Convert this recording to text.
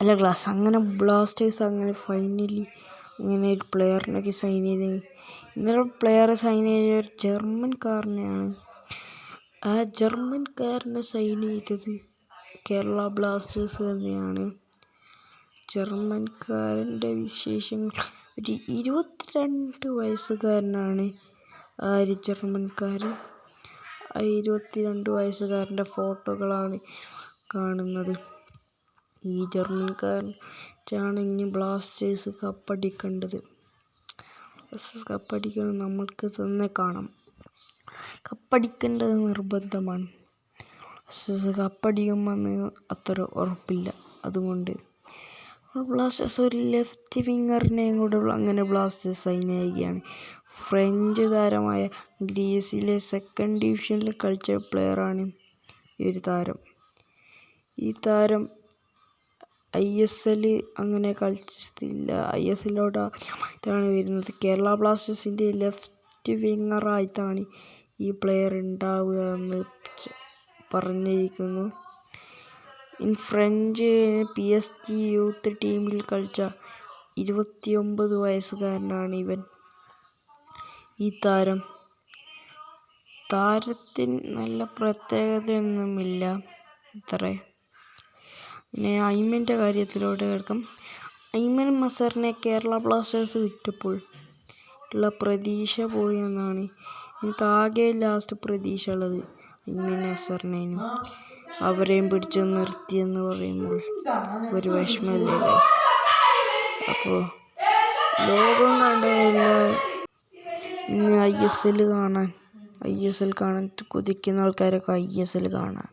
അല്ല ക്ലാസ് അങ്ങനെ ബ്ലാസ്റ്റേഴ്സ് അങ്ങനെ ഫൈനലി ഇങ്ങനെ ഒരു പ്ലെയറിനൊക്കെ സൈൻ ചെയ്ത്. ഇന്നലെ പ്ലെയറെ സൈൻ ചെയ്ത ഒരു ജർമ്മൻകാരനെയാണ്. ആ ജർമ്മൻകാരനെ സൈൻ ചെയ്തത് കേരള ബ്ലാസ്റ്റേഴ്സ് തന്നെയാണ്. ജർമ്മൻകാരൻ്റെ വിശേഷങ്ങൾ, ഒരു 22 വയസ്സുകാരനാണ് ആ ഒരു ജർമ്മൻകാരൻ. ആ 22 വയസ്സുകാരൻ്റെ ഫോട്ടോകളാണ് കാണുന്നത്. ഈ ജർമ്മൻകാരനാണ് ഇനി ബ്ലാസ്റ്റേഴ്സ് കപ്പടിക്കേണ്ടത്. കപ്പടിക്കാൻ നമ്മൾക്ക് തന്നെ കാണാം. കപ്പടിക്കേണ്ടത് നിർബന്ധമാണ്. കപ്പടിക്കുമെന്ന് അത്ര ഉറപ്പില്ല. അതുകൊണ്ട് ബ്ലാസ്റ്റേഴ്സ് ഒരു ലെഫ്റ്റ് വിങ്ങറിനെയും കൂടെ അങ്ങനെ ബ്ലാസ്റ്റേഴ്സ് സൈൻ ചെയ്യുകയാണ്. ഫ്രഞ്ച് താരമായ ഗ്രീസിലെ 2nd ഡിവിഷനിൽ കളിച്ച പ്ലെയറാണ് ഈ ഒരു താരം. ഈ താരം ISL അങ്ങനെ കളിച്ചിട്ടില്ല. ISLോട്ടാണ് വരുന്നത്. കേരള ബ്ലാസ്റ്റേഴ്സിൻ്റെ ലെഫ്റ്റ് വിങ്ങറായിട്ടാണ് ഈ പ്ലെയർ ഉണ്ടാവുക എന്ന് പറഞ്ഞിരിക്കുന്നു. ഫ്രഞ്ച് PSG യൂത്ത് ടീമിൽ കളിച്ച 29 വയസ്സുകാരനാണ് ഇവൻ. ഈ താരത്തിന് നല്ല പ്രത്യേകതയൊന്നുമില്ല അത്രേ. പിന്നെ ഐമൻ്റെ കാര്യത്തിലോട്ട് കിടക്കാം. ഐമൻ മസറിനെ കേരള ബ്ലാസ്റ്റേഴ്സ് വിറ്റപ്പോൾ ഉള്ള പ്രതീക്ഷ പോയി എന്നാണ് എനിക്കാകെ ലാസ്റ്റ് പ്രതീക്ഷ ഉള്ളത്. ഐമൻ മസറിനേനും അവരെയും പിടിച്ച് നിർത്തിയെന്ന് പറയുമ്പോൾ ഒരു വിഷമമല്ലേ. അപ്പോൾ ലോകം കണ്ടല്ല ഇന്ന് ISL കാണാൻ കൊതിക്കുന്ന ആൾക്കാരൊക്കെ ISL കാണാൻ